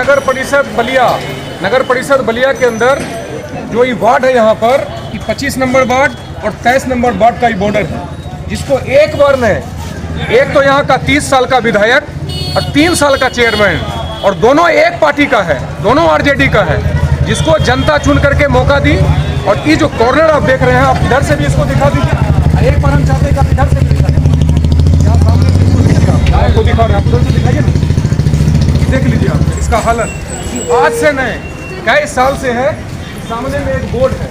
नगर परिषद बलिया के अंदर जो ये वार्ड है यहाँ पर 25 नंबर वार्ड और 23 नंबर वार्ड का ही बॉर्डर है, जिसको एक बार में एक तो यहाँ का 30 साल का विधायक और 3 साल का चेयरमैन, और दोनों एक पार्टी का है, दोनों आरजेडी का है, जिसको जनता चुन करके मौका दी। और ये जो कॉर्नर आप देख रहे हैं, आप इधर से भी इसको दिखा दीजिए। एक बार हम चाहते हैं कि आप इधर से भी दिखा दीजिए, यहाँ सामने से इसको दिखिए, आपको दिखा रहे हैं, आप उधर से दिखाइए, देख लीजिए आप इसका हालत। आज से नहीं, कई साल से है। सामने में एक बोर्ड है,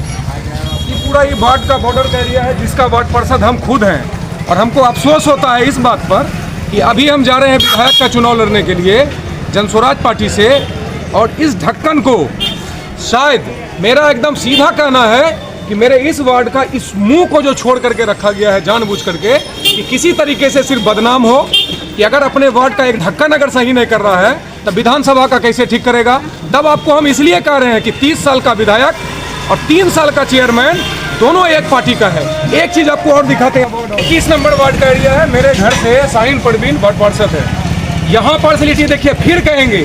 ये पूरा ये वार्ड का बॉर्डर का एरिया है, जिसका वार्ड पार्षद हम खुद हैं। और हमको अफसोस होता है इस बात पर कि अभी हम जा रहे हैं विधायक का चुनाव लड़ने के लिए जनस्वराज पार्टी से, और इस ढक्कन को शायद मेरा एकदम सीधा कहना है कि मेरे इस वार्ड का इस मुंह को जो छोड़ करके रखा गया है जानबूझ करके, कि किसी तरीके से सिर्फ बदनाम हो कि अगर अपने वार्ड का एक ढक्कन अगर सही नहीं कर रहा है तब विधानसभा का कैसे ठीक करेगा। तब आपको हम इसलिए कह रहे हैं कि 30 साल का विधायक और 3 साल का चेयरमैन दोनों एक पार्टी का है। एक चीज आपको और दिखाते हैं, 21 नंबर वार्ड का एरिया है, मेरे घर से शाहीन परवीन वार्ड पार्षद है। यहाँ पार्शलिटी देखिए, फिर कहेंगे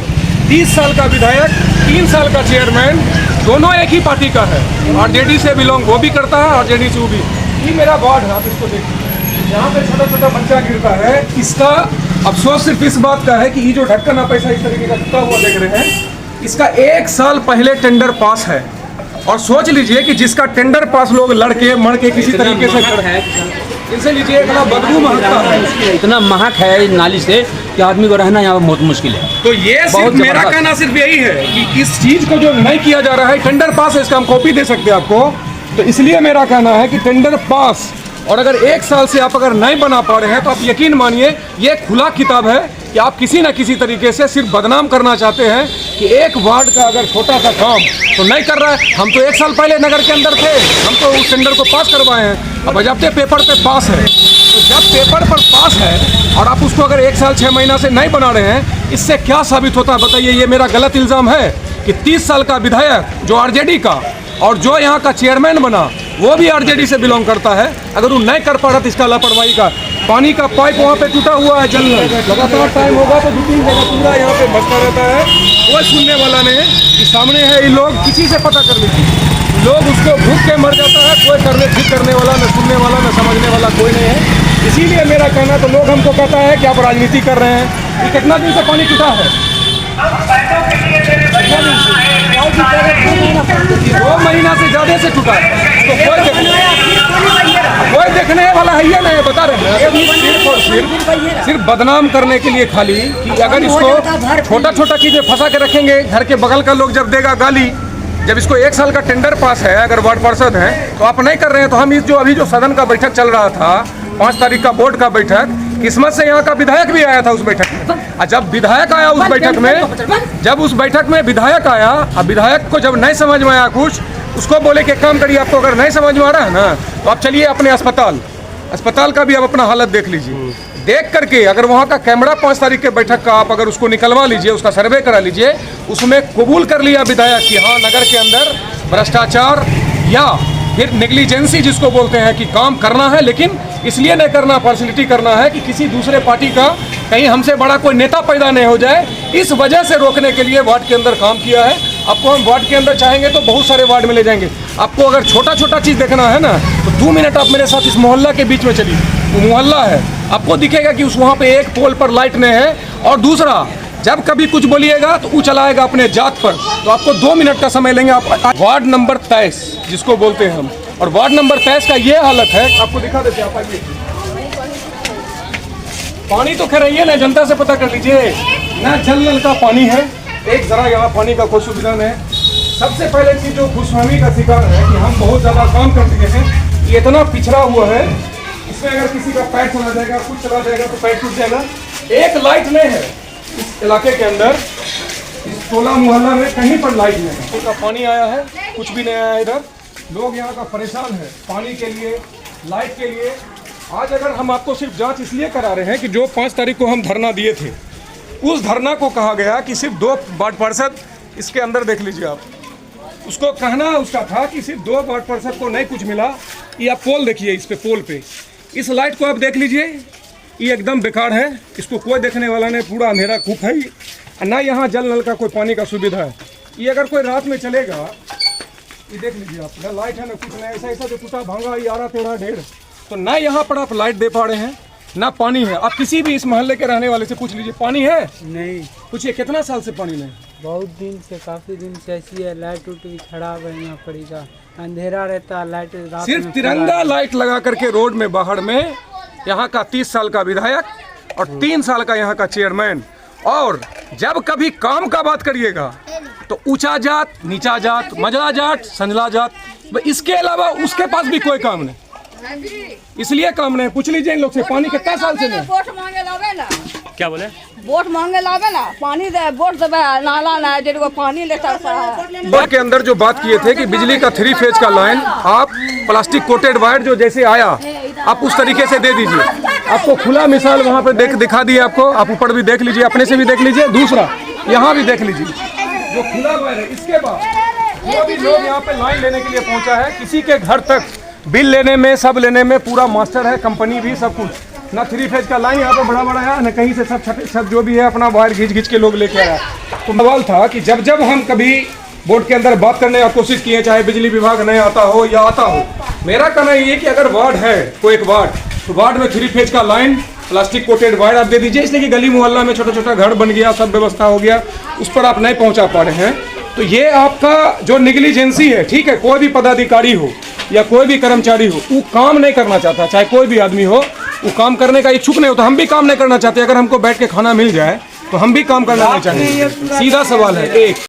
30 साल का विधायक 3 साल का चेयरमैन दोनों एक ही पार्टी का है। आरजेडी से बिलोंग वो भी करता है, आरजेडी से वो भी। ये मेरा वार्ड है, आप इसको देखिए, यहाँ पे छोटा छोटा बच्चा गिरता है। इसका अफसोस सिर्फ इस बात का है कि ये जो ढक्कन आप ऐसा इस तरीके का टूटा हुआ देख रहे हैं, इसका 1 साल पहले टेंडर पास है। और सोच लीजिए कि जिसका टेंडर पास लोग लड़के मर के किसी तरीके से है, इनसे लीजिए, इतना बदबू महकता है, इतना महक है नाली से कि आदमी को रहना यहाँ बहुत मुश्किल है। तो ये सिर्फ मेरा कहना सिर्फ यही है कि इस चीज को जो नहीं किया जा रहा है, टेंडर पास है, इसका हम कॉपी दे सकते हैं आपको। तो इसलिए मेरा कहना है कि टेंडर पास, और अगर 1 साल से आप अगर नहीं बना पा रहे हैं तो आप यकीन मानिए ये खुला किताब है कि आप किसी न किसी तरीके से सिर्फ बदनाम करना चाहते हैं कि एक वार्ड का अगर छोटा सा काम तो नहीं कर रहा है। हम तो 1 साल पहले नगर के अंदर थे, हम तो उस टेंडर को पास करवाए हैं, अब बजाते पेपर पे पास है। तो जब पेपर पर पास है और आप उसको अगर 1 साल 6 महीना से नहीं बना रहे हैं, इससे क्या साबित होता है बताइए। ये मेरा गलत इल्ज़ाम है कि 30 साल का विधायक जो आरजेडी का और जो यहाँ का चेयरमैन बना वो भी आरजेडी से बिलोंग करता है, अगर वो नहीं कर पा रहा तो इसका लापरवाही का। पानी का पाइप वहाँ पे टूटा हुआ है, जल लगातार टाइम होगा तो 2-3 जगह पूरा यहाँ पे बसता रहता है, कोई सुनने वाला नहीं है। कि सामने है ये लोग, किसी से पता कर लीजिए, लोग उसको भूख के मर जाता है, कोई ठीक करने वाला, न सुनने वाला, न समझने वाला कोई नहीं है। इसीलिए मेरा कहना, तो लोग हमको कहता है कि आप राजनीति कर रहे हैं। ये कितना दिन से पानी टूटा है? 2 महीना से ज़्यादा से टूटा है। तो कोई देखने वाला है या नहीं, बता रहे हैं। सिर्फ बदनाम करने के लिए खाली, कि अगर इसको छोटा छोटा चीज़ें फंसा के रखेंगे, घर के बगल का लोग जब देगा गाली, जब इसको 1 साल का टेंडर पास है, अगर वार्ड पार्षद हैं तो आप नहीं कर रहे हैं। तो हम इस जो अभी जो सदन का बैठक चल रहा था, 5 तारीख का बोर्ड का बैठक, किस्मत से यहाँ का विधायक भी आया था उस बैठक में। और जब विधायक आया उस बैठक में, जब उस बैठक में विधायक आया, अब विधायक को जब नहीं समझ में आया कुछ, उसको बोले कि काम करिए, आपको अगर नहीं समझ में आ रहा है ना तो आप चलिए अपने अस्पताल का भी आप अपना हालत देख लीजिए। देख करके अगर वहाँ का कैमरा 5 तारीख के बैठक का आप अगर उसको निकलवा लीजिए, उसका सर्वे करा लीजिए, उसमें कबूल कर लिया विधायक कि हाँ नगर के अंदर भ्रष्टाचार या फिर नेग्लिजेंसी जिसको बोलते हैं कि काम करना है, लेकिन इसलिए नहीं करना, पार्शलिटी करना है कि किसी दूसरे पार्टी का कहीं हमसे बड़ा कोई नेता पैदा नहीं हो जाए, इस वजह से रोकने के लिए वार्ड के अंदर काम किया है। आपको हम वार्ड के अंदर चाहेंगे तो बहुत सारे वार्ड में ले जाएंगे। आपको अगर छोटा छोटा चीज़ देखना है ना तो 2 मिनट आप मेरे साथ इस मोहल्ला के बीच में चलिए। वो मोहल्ला है, आपको दिखेगा कि उस वहाँ पे एक पोल पर लाइट नहीं है, और दूसरा जब कभी कुछ बोलिएगा तो वो चलाएगा अपने जात पर। तो आपको 2 मिनट का समय लेंगे। आप वार्ड नंबर 23 जिसको बोलते हैं हम, और वार्ड नंबर 23 का ये हालत है, आपको दिखा देते हैं। आप आइए, पानी तो खैर है ना, जनता से पता कर लीजिए ना, जल नल का पानी है, एक जरा यहाँ पानी का कोई सुविधा नहीं है। सबसे पहले चीज जो खुशफहमी का शिकार है कि हम बहुत ज़्यादा काम कर चुके हैं, ये इतना पिछड़ा हुआ है, इसमें अगर किसी का पैर चला जाएगा, कुछ चला जाएगा तो पैर टूट जाएगा। एक लाइट नहीं है इस इलाके के अंदर, इस टोला मोहल्ला में कहीं पर लाइट नहीं है। पूरा पानी आया है, कुछ भी नहीं आया इधर। लोग यहाँ का परेशान है पानी के लिए, लाइट के लिए। आज अगर हम आपको सिर्फ जांच इसलिए करा रहे हैं कि जो 5 तारीख को हम धरना दिए थे, उस धरना को कहा गया कि सिर्फ 2 वार्ड पार्षद, इसके अंदर देख लीजिए आप, उसको कहना उसका था कि सिर्फ 2 वार्ड पार्षद को नहीं कुछ मिला। ये आप पोल देखिए, इस पे पोल पे इस लाइट को आप देख लीजिए, ये एकदम बेकार है, इसको कोई देखने वाला नहीं, पूरा अंधेरा खूब है। ना यहाँ जल नल का कोई पानी का सुविधा है। ये अगर कोई रात में चलेगा, ये देख लीजिए आप, ना लाइट है ना कुछ नहीं, ऐसा ऐसा जो टूटा भांगा ये 11-13 तो ना यहाँ पर आप लाइट दे पा रहे हैं ना पानी है। आप किसी भी इस मोहल्ले के रहने वाले से पूछ लीजिए, पानी है? नहीं, पूछिए कितना साल से पानी नहीं? बहुत दिन से, काफी दिन से ऐसी है। लाइट उट भी खराब है यहाँ पड़ी का, अंधेरा रहता है, लाइट रात सिर्फ में तिरंगा लाइट लगा करके रोड में बाहर में यहाँ का 30 साल का विधायक और 3 साल का यहाँ का चेयरमैन। और जब कभी काम का बात करिएगा तो ऊंचा जात, नीचा जात, मजला जाट, संजला जात, इसके अलावा उसके पास भी कोई काम नहीं। इसलिए काम नहीं। पूछ लीजिए इन लोग से, पानी कितना साल से नहीं? वोट मांगे लावे ना, क्या बोले? वोट मांगे लावे ना, पानी दे, वोट देवे, नाला ना जिनको पानी लेता है। बोर्ड के अंदर जो बात किए थे कि बिजली का 3 फेज का लाइन आप प्लास्टिक कोटेड वायर जो जैसे आया आप उस तरीके से दे दीजिए। आपको खुला मिसाल वहाँ पे दिखा दिए आपको, आप ऊपर भी देख लीजिए, अपने से भी देख लीजिए, दूसरा यहाँ भी देख लीजिए जो खुला वायर है। इसके बाद जो भी लोग यहाँ पे लाइन लेने के लिए पहुँचा है, किसी के घर तक बिल लेने में, सब लेने में पूरा मास्टर है, कंपनी भी, सब कुछ। ना 3 फेज का लाइन यहाँ पे बड़ा है, ना कहीं से सब जो भी है अपना वायर घिंच के लोग लेके आया। तो सवाल था कि जब हम कभी बोर्ड के अंदर बात करने की कोशिश किए, चाहे बिजली विभाग नहीं आता हो या आता हो, मेरा कहना ये कि अगर वार्ड है कोई एक वार्ड, तो वार्ड में 3 फेज का लाइन प्लास्टिक कोटेड वायर आप दे दीजिए। इसलिए कि गली मोहल्ला में छोटा छोटा घर बन गया, सब व्यवस्था हो गया, उस पर आप नहीं पहुंचा पा रहे हैं, तो ये आपका जो निगलिजेंसी है, ठीक है, कोई भी पदाधिकारी हो या कोई भी कर्मचारी हो, वो काम नहीं करना चाहता, चाहे कोई भी आदमी हो, वो काम करने का इच्छुक नहीं होता। हम भी काम नहीं करना चाहते। अगर हमको बैठ के खाना मिल जाए तो हम भी काम करना नहीं चाहेंगे। सीधा सवाल है एक।